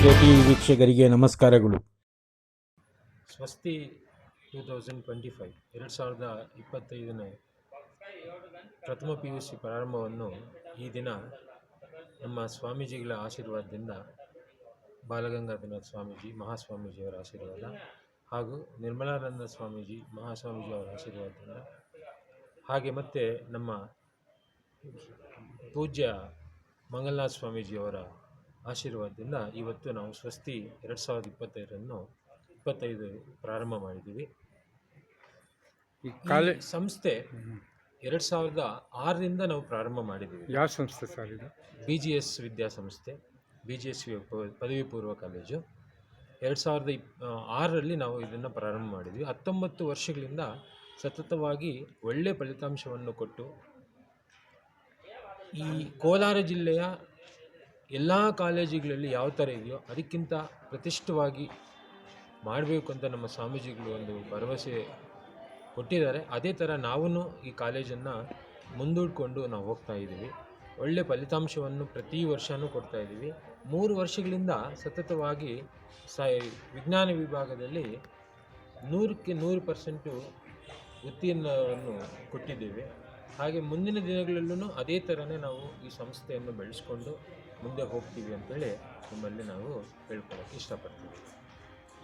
KTV ವೀಕ್ಷಕರಿಗೆ ನಮಸ್ಕಾರಗಳು. ಸ್ವಸ್ತಿ 2025 2025ನೇ ಪ್ರಥಮ PUC ಪ್ರಾರಂಭವನ್ನು ಈ ದಿನ ನಮ್ಮ ಸ್ವಾಮೀಜಿಗಳ ಆಶೀರ್ವಾದದಿಂದ ಬಾಲಗಂಗಾಧರನಾಥ ಸ್ವಾಮೀಜಿ ಮಹಾಸ್ವಾಮೀಜಿಯವರ ಆಶೀರ್ವಾದ ಹಾಗೂ ನಿರ್ಮಲಾನಂದ ಸ್ವಾಮೀಜಿ ಮಹಾಸ್ವಾಮೀಜಿಯವರ ಆಶೀರ್ವಾದದಿಂದ ಹಾಗೆ ಮತ್ತು ನಮ್ಮ ಪೂಜ್ಯ ಮಂಗಲನಾಥ ಸ್ವಾಮೀಜಿಯವರ ಆಶೀರ್ವಾದದಿಂದ ಇವತ್ತು ನಾವು ಸ್ವಸ್ತಿ 2025 ಪ್ರಾರಂಭ ಮಾಡಿದ್ದೀವಿ. ಈ ಸಂಸ್ಥೆ 2006ರಿಂದ ನಾವು ಪ್ರಾರಂಭ ಮಾಡಿದ್ದೀವಿ. ಯಾವ ಸಂಸ್ಥೆ ಸರ್ ಇದು? BGS ವಿದ್ಯಾಸಂಸ್ಥೆ, BGS ಪದವಿ ಪೂರ್ವ ಕಾಲೇಜು. 2006ರಲ್ಲಿ ನಾವು ಇದನ್ನು ಪ್ರಾರಂಭ ಮಾಡಿದ್ವಿ. 19 ವರ್ಷಗಳಿಂದ ಸತತವಾಗಿ ಒಳ್ಳೆಯ ಫಲಿತಾಂಶವನ್ನು ಕೊಟ್ಟು ಈ ಕೋಲಾರ ಜಿಲ್ಲೆಯ ಎಲ್ಲ ಕಾಲೇಜುಗಳಲ್ಲಿ ಯಾವ ಥರ ಇದೆಯೋ ಅದಕ್ಕಿಂತ ಪ್ರತಿಷ್ಠವಾಗಿ ಮಾಡಬೇಕು ಅಂತ ನಮ್ಮ ಸ್ವಾಮೀಜಿಗಳು ಒಂದು ಭರವಸೆ ಕೊಟ್ಟಿದ್ದಾರೆ. ಅದೇ ಥರ ನಾವೂ ಈ ಕಾಲೇಜನ್ನು ಮುಂದೂಡಿಕೊಂಡು ನಾವು ಹೋಗ್ತಾ ಇದ್ದೀವಿ. ಒಳ್ಳೆಯ ಫಲಿತಾಂಶವನ್ನು ಪ್ರತಿ ವರ್ಷವೂ ಕೊಡ್ತಾ ಇದ್ದೀವಿ. 3 ವರ್ಷಗಳಿಂದ ಸತತವಾಗಿ ವಿಜ್ಞಾನ ವಿಭಾಗದಲ್ಲಿ 100ಕ್ಕೆ 100% ಉತ್ತೀರ್ಣವನ್ನು ಕೊಟ್ಟಿದ್ದೇವೆ. ಹಾಗೆ ಮುಂದಿನ ದಿನಗಳಲ್ಲೂ ಅದೇ ಥರನೇ ನಾವು ಈ ಸಂಸ್ಥೆಯನ್ನು ಬೆಳೆಸ್ಕೊಂಡು ಮುಂದೆ ಹೋಗ್ತೀವಿ ಅಂತೇಳಿ ನಿಮ್ಮಲ್ಲಿ ನಾವು ಹೇಳ್ಕೊಳ್ಳೋಕ್ಕೆ ಇಷ್ಟಪಡ್ತೀವಿ.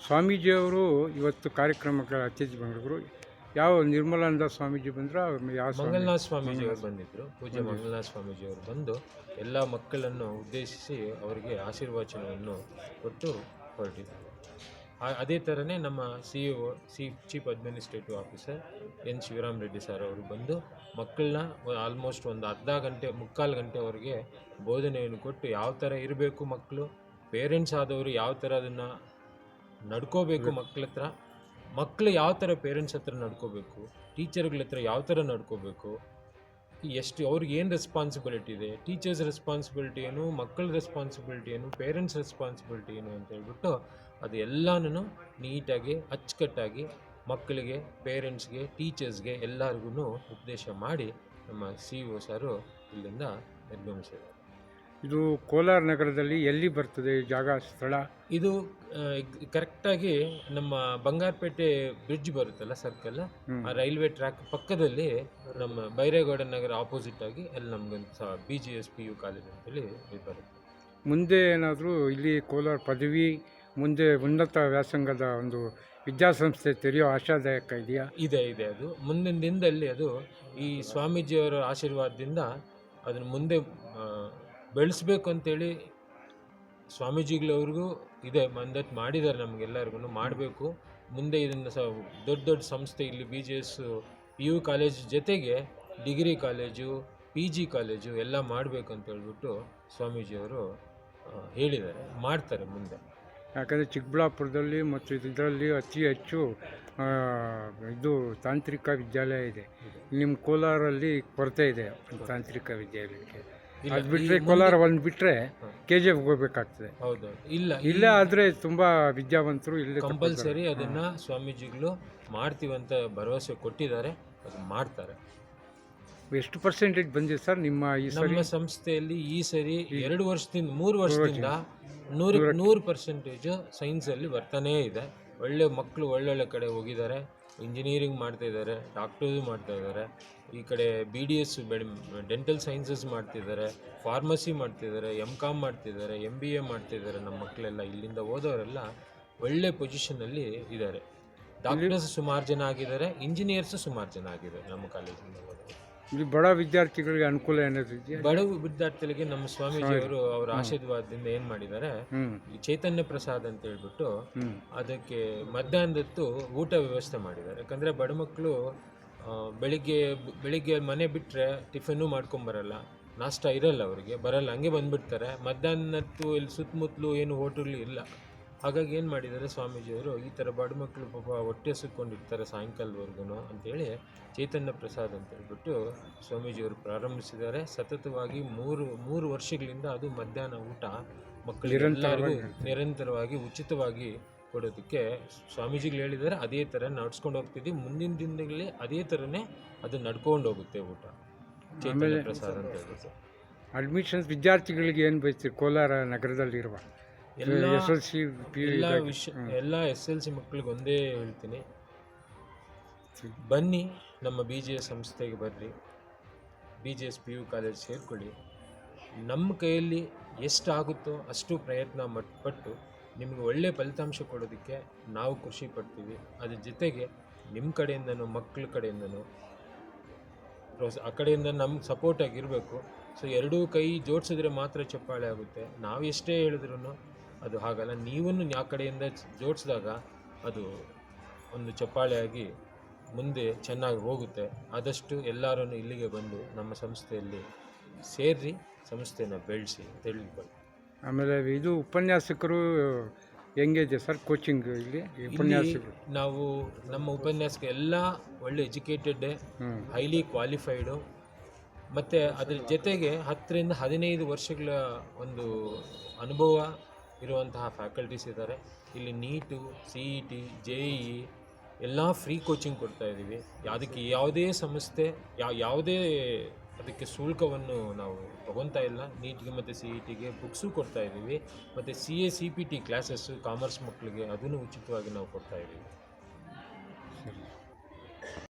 ಸ್ವಾಮೀಜಿಯವರು ಇವತ್ತು ಕಾರ್ಯಕ್ರಮಕ್ಕೆ ಅತಿಥಿ ಬಂದರು. ಯಾವ ನಿರ್ಮಲಾನಂದ ಸ್ವಾಮೀಜಿ ಬಂದರು? ಯಾವ ಮಂಗಲನಾಥ ಸ್ವಾಮೀಜಿಯವರು ಬಂದಿದ್ದರು. ಪೂಜ್ಯ ಮಂಗಲನಾಥ ಸ್ವಾಮೀಜಿಯವರು ಬಂದು ಎಲ್ಲ ಮಕ್ಕಳನ್ನು ಉದ್ದೇಶಿಸಿ ಅವರಿಗೆ ಆಶೀರ್ವಚನವನ್ನು ಕೊಟ್ಟು ಹೊರಟಿದ್ದಾರೆ. ಅದೇ ಥರನೇ ನಮ್ಮ CEO chief administrative officer N. Shivaram Reddy sir ಅವರು ಬಂದು ಮಕ್ಕಳನ್ನ ಆಲ್ಮೋಸ್ಟ್ ಒಂದು ಮುಕ್ಕಾಲು ಗಂಟೆವರೆಗೆ ಬೋಧನೆಯನ್ನು ಕೊಟ್ಟು ಯಾವ ಥರ ಇರಬೇಕು ಮಕ್ಕಳು, ಪೇರೆಂಟ್ಸ್ ಆದವರು ಯಾವ ಥರ ಅದನ್ನು ನಡ್ಕೋಬೇಕು, ಮಕ್ಕಳು ಯಾವ ಥರ ಪೇರೆಂಟ್ಸ್ ಹತ್ರ ನಡ್ಕೋಬೇಕು, ಟೀಚರ್ಗಳ ಹತ್ರ ಯಾವ ಥರ ನಡ್ಕೋಬೇಕು, ಎಷ್ಟು ಅವ್ರಿಗೆ ಏನು ರೆಸ್ಪಾನ್ಸಿಬಿಲಿಟಿ ಇದೆ, ಟೀಚರ್ಸ್ ರೆಸ್ಪಾನ್ಸಿಬಿಲಿಟಿ ಏನು, ಮಕ್ಕಳ ರೆಸ್ಪಾನ್ಸಿಬಿಲಿಟಿ ಏನು, ಪೇರೆಂಟ್ಸ್ ರೆಸ್ಪಾನ್ಸಿಬಿಲಿಟಿ ಏನು ಅಂತ ಹೇಳ್ಬಿಟ್ಟು ಅದು ಎಲ್ಲನೂ ನೀಟಾಗಿ ಅಚ್ಚುಕಟ್ಟಾಗಿ ಮಕ್ಕಳಿಗೆ, ಪೇರೆಂಟ್ಸ್ಗೆ, ಟೀಚರ್ಸ್ಗೆ ಎಲ್ಲರಿಗೂ ಉಪದೇಶ ಮಾಡಿ ನಮ್ಮ CEO ಸರು ಇಲ್ಲಿಂದ ನಿರ್ಗಮಿಸಿದ್ದಾರೆ. ಇದು ಕೋಲಾರ ನಗರದಲ್ಲಿ ಎಲ್ಲಿ ಬರ್ತದೆ ಜಾಗ, ಸ್ಥಳ? ಇದು ಕರೆಕ್ಟಾಗಿ ನಮ್ಮ ಬಂಗಾರಪೇಟೆ ಬ್ರಿಡ್ಜ್ ಬರುತ್ತಲ್ಲ ಸರ್ಕಲ್, ಆ ರೈಲ್ವೆ ಟ್ರ್ಯಾಕ್ ಪಕ್ಕದಲ್ಲಿ ನಮ್ಮ ಬೈರೇಗೌಡ ನಗರ ಆಪೋಸಿಟ್ ಆಗಿ ಅಲ್ಲಿ ನಮಗೊಂದು BGS PU ಕಾಲೇಜ್ ಅಂತೇಳಿ ಇದು ಬರುತ್ತೆ. ಮುಂದೆ ಏನಾದರೂ ಇಲ್ಲಿ ಕೋಲಾರ ಪದವಿ ಮುಂದೆ ಉನ್ನತ ವ್ಯಾಸಂಗದ ಒಂದು ವಿದ್ಯಾಸಂಸ್ಥೆ ತೆರೆಯೋ ಆಶಾದಾಯಕ ಇದೆಯಾ? ಇದೆ. ಅದು ಮುಂದಿನ ದಿನದಲ್ಲಿ ಅದು ಈ ಸ್ವಾಮೀಜಿಯವರ ಆಶೀರ್ವಾದದಿಂದ ಅದನ್ನು ಮುಂದೆ ಬೆಳೆಸ್ಬೇಕು ಅಂತೇಳಿ ಸ್ವಾಮೀಜಿಗಳವ್ರಿಗೂ ಇದೆ ಮಂದತ್ ಮಾಡಿದ್ದಾರೆ. ನಮಗೆಲ್ಲರಿಗೂ ಮಾಡಬೇಕು ಮುಂದೆ ಇದನ್ನು ದೊಡ್ಡ ಸಂಸ್ಥೆ ಇಲ್ಲಿ BGS PU ಕಾಲೇಜ್ ಜೊತೆಗೆ ಡಿಗ್ರಿ ಕಾಲೇಜು, PG ಕಾಲೇಜು ಎಲ್ಲ ಮಾಡಬೇಕು ಅಂತ ಹೇಳ್ಬಿಟ್ಟು ಸ್ವಾಮೀಜಿಯವರು ಹೇಳಿದ್ದಾರೆ, ಮಾಡ್ತಾರೆ ಮುಂದೆ. ಯಾಕಂದರೆ ಚಿಕ್ಕಬಳ್ಳಾಪುರದಲ್ಲಿ ಮತ್ತು ಇದರಲ್ಲಿ ಅತಿ ಹೆಚ್ಚು ಇದು ತಾಂತ್ರಿಕ ವಿದ್ಯಾಲಯ ಇದೆ. ನಿಮ್ಮ ಕೋಲಾರಲ್ಲಿ ಕೊರತೆ ಇದೆ ತಾಂತ್ರಿಕ ವಿದ್ಯಾಲಯಕ್ಕೆ. ಅದು ಬಿಟ್ಟರೆ ಕೋಲಾರ ಒಂದು ಬಿಟ್ಟರೆ KGF ಹೋಗಬೇಕಾಗ್ತದೆ. ಹೌದು, ಇಲ್ಲ ಆದರೆ ತುಂಬ ವಿದ್ಯಾವಂತರು ಇಲ್ಲಿ ಕಂಪಲ್ಸರಿ ಅದನ್ನು ಸ್ವಾಮೀಜಿಗಳು ಮಾಡ್ತೀವಂತ ಭರವಸೆ ಕೊಟ್ಟಿದ್ದಾರೆ, ಅದು ಮಾಡ್ತಾರೆ. ಎಷ್ಟು ಪರ್ಸೆಂಟೇಜ್ ಬಂದಿದೆ ಸರ್ ನಿಮ್ಮ ನಮ್ಮ ಸಂಸ್ಥೆಯಲ್ಲಿ ಈ ಸರಿ 3 ವರ್ಷದಿಂದ 100% ಸೈನ್ಸಲ್ಲಿ ಬರ್ತಾನೇ ಇದೆ. ಒಳ್ಳೆ ಮಕ್ಕಳು ಒಳ್ಳೊಳ್ಳೆ ಕಡೆ ಹೋಗಿದ್ದಾರೆ, ಇಂಜಿನಿಯರಿಂಗ್ ಮಾಡ್ತಾಯಿದ್ದಾರೆ, ಡಾಕ್ಟರ್ಸ್ ಮಾಡ್ತಾಯಿದ್ದಾರೆ, ಈ ಕಡೆ BDS ಡೆಂಟಲ್ ಸೈನ್ಸಸ್ ಮಾಡ್ತಿದ್ದಾರೆ, ಫಾರ್ಮಸಿ ಮಾಡ್ತಿದ್ದಾರೆ, MCOM ಮಾಡ್ತಿದ್ದಾರೆ, MBA ಮಾಡ್ತಿದ್ದಾರೆ. ನಮ್ಮ ಮಕ್ಕಳೆಲ್ಲ ಇಲ್ಲಿಂದ ಹೋದವರೆಲ್ಲ ಒಳ್ಳೆ ಪೊಸಿಷನಲ್ಲಿ ಇದ್ದಾರೆ. ಡಾಕ್ಟರ್ಸ್ ಸುಮಾರು ಜನ ಆಗಿದ್ದಾರೆ, ಇಂಜಿನಿಯರ್ಸ್ ಸುಮಾರು ಜನ ಆಗಿದ್ದಾರೆ ನಮ್ಮ ಕಾಲೇಜಿಂದ ಹೋದವರು. ಇಲ್ಲಿ ಬಡ ವಿದ್ಯಾರ್ಥಿಗಳಿಗೆ ಅನುಕೂಲ ಏನಾದ್ರು ಇದೆಯಾ? ಬಡ ವಿದ್ಯಾರ್ಥಿಗಳಿಗೆ ನಮ್ಮ ಸ್ವಾಮೀಜಿಯವರು ಅವರ ಆಶೀರ್ವಾದದಿಂದ ಏನು ಮಾಡಿದ್ದಾರೆ, ಈ ಚೈತನ್ಯ ಪ್ರಸಾದ್ ಅಂತ ಹೇಳ್ಬಿಟ್ಟು ಅದಕ್ಕೆ ಮಧ್ಯಾಹ್ನದತ್ತು ಊಟ ವ್ಯವಸ್ಥೆ ಮಾಡಿದ್ದಾರೆ. ಯಾಕಂದರೆ ಬಡ ಮಕ್ಕಳು ಬೆಳಿಗ್ಗೆ ಮನೆ ಬಿಟ್ಟರೆ ಟಿಫನ್ನು ಮಾಡ್ಕೊಂಬರಲ್ಲ, ನಾಷ್ಟ ಇರಲ್ಲ, ಅವರಿಗೆ ಬರಲ್ಲ, ಹಂಗೆ ಬಂದುಬಿಡ್ತಾರೆ. ಮಧ್ಯಾಹ್ನತ್ತು ಇಲ್ಲಿ ಸುತ್ತಮುತ್ತಲು ಏನು ಹೋಟೆಲ್ ಇಲ್ಲ. ಹಾಗಾಗಿ ಏನು ಮಾಡಿದ್ದಾರೆ ಸ್ವಾಮೀಜಿಯವರು, ಈ ಥರ ಬಡ ಮಕ್ಕಳು ಪಾಪ ಹೊಟ್ಟೆ ಸುಕ್ಕೊಂಡಿರ್ತಾರೆ ಸಾಯಂಕಾಲದವರೆಗೂ ಅಂತೇಳಿ ಚೈತನ್ಯ ಪ್ರಸಾದ್ ಅಂತ ಹೇಳ್ಬಿಟ್ಟು ಸ್ವಾಮೀಜಿಯವರು ಪ್ರಾರಂಭಿಸಿದ್ದಾರೆ. ಸತತವಾಗಿ 3 ವರ್ಷಗಳಿಂದ ಅದು ಮಧ್ಯಾಹ್ನ ಊಟ ಮಕ್ಕಳಿಗೆಲ್ಲರಿಗೂ ನಿರಂತರವಾಗಿ ಉಚಿತವಾಗಿ ಕೊಡೋದಕ್ಕೆ ಸ್ವಾಮೀಜಿಗಳು ಹೇಳಿದ್ದಾರೆ. ಅದೇ ಥರ ನಡ್ಸ್ಕೊಂಡು ಹೋಗ್ತಿದ್ವಿ. ಮುಂದಿನ ದಿನಗಳಲ್ಲಿ ಅದೇ ಥರನೇ ಅದು ನಡ್ಕೊಂಡು ಹೋಗುತ್ತೆ ಊಟ. ಚೈತನ್ಯ ಪ್ರಸಾದ್ ಅಂತ ಹೇಳ್ಬಿಟ್ಟು ಅಡ್ಮಿಷನ್ಸ್ ವಿದ್ಯಾರ್ಥಿಗಳಿಗೆ ಏನು ಬಯಸ್ತೀರಿ ಕೋಲಾರ ನಗರದಲ್ಲಿರುವ? ಎಲ್ಲ SLC ಪಿ ಯು ಎಲ್ಲ SLC ಮಕ್ಕಳಿಗೆ ಒಂದೇ ಹೇಳ್ತೀನಿ, ಬನ್ನಿ ನಮ್ಮ BGS ಸಂಸ್ಥೆಗೆ ಬರ್ರಿ, BGS PU ಕಾಲೇಜ್ ಸೇರ್ಕೊಳ್ಳಿ. ನಮ್ಮ ಕೈಯಲ್ಲಿ ಎಷ್ಟಾಗುತ್ತೋ ಅಷ್ಟು ಪ್ರಯತ್ನ ಪಟ್ಟು ನಿಮಗೆ ಒಳ್ಳೆಯ ಫಲಿತಾಂಶ ಕೊಡೋದಕ್ಕೆ ನಾವು ಖುಷಿ ಪಡ್ತೀವಿ. ಅದ್ರ ಜೊತೆಗೆ ನಿಮ್ಮ ಕಡೆಯಿಂದನೂ ಮಕ್ಕಳ ಕಡೆಯಿಂದನೂ ಆ ಕಡೆಯಿಂದ ನಮ್ಗೆ ಸಪೋರ್ಟಾಗಿರಬೇಕು. ಸೊ ಎರಡೂ ಕೈ ಜೋಡಿಸಿದ್ರೆ ಮಾತ್ರ ಚಪ್ಪಾಳೆ ಆಗುತ್ತೆ. ನಾವು ಎಷ್ಟೇ ಹೇಳಿದ್ರೂ ಅದು ಹಾಗಲ್ಲ. ನೀವೂ ಆ ಕಡೆಯಿಂದ ಜೋಡಿಸಿದಾಗ ಅದು ಒಂದು ಚಪ್ಪಾಳೆಯಾಗಿ ಮುಂದೆ ಚೆನ್ನಾಗಿ ಹೋಗುತ್ತೆ. ಆದಷ್ಟು ಎಲ್ಲರೂ ಇಲ್ಲಿಗೆ ಬಂದು ನಮ್ಮ ಸಂಸ್ಥೆಯಲ್ಲಿ ಸೇರಿ ಸಂಸ್ಥೆನ ಬೆಳೆಸಿ ಅಂತ ಹೇಳಿಕೊಳ್ಳಿ. ಆಮೇಲೆ ಇದು ಉಪನ್ಯಾಸಕರು ಹೆಂಗಿದೆ ಸರ್ ಕೋಚಿಂಗ್ ಇಲ್ಲಿ ಉಪನ್ಯಾಸಕರು? ನಾವು ನಮ್ಮ ಉಪನ್ಯಾಸಕ ಎಲ್ಲ ಒಳ್ಳೆ ಎಜುಕೇಟೆಡ್, ಹೈಲಿ ಕ್ವಾಲಿಫೈಡು, ಮತ್ತು ಅದ್ರ ಜೊತೆಗೆ 10 ರಿಂದ 15 ವರ್ಷಗಳ ಒಂದು ಅನುಭವ ಇರುವಂತಹ ಫ್ಯಾಕಲ್ಟೀಸ್ ಇದ್ದಾರೆ. ಇಲ್ಲಿ ನೀಟು, CET, JEE ಎಲ್ಲ ಫ್ರೀ ಕೋಚಿಂಗ್ ಕೊಡ್ತಾ ಇದ್ದೀವಿ. ಅದಕ್ಕೆ ಯಾವುದೇ ಸಂಸ್ಥೆ ಯಾವುದೇ ಅದಕ್ಕೆ ಶುಲ್ಕವನ್ನು ನಾವು ತಗೊತಾ ಇಲ್ಲ. ನೀಟ್ಗೆ ಮತ್ತು CETಗೆ ಬುಕ್ಸು ಕೊಡ್ತಾ ಇದ್ದೀವಿ. ಮತ್ತು CA CPT ಕ್ಲಾಸಸ್ಸು ಕಾಮರ್ಸ್ ಮಕ್ಕಳಿಗೆ ಅದನ್ನು ಉಚಿತವಾಗಿ ನಾವು ಕೊಡ್ತಾ ಇದ್ದೀವಿ.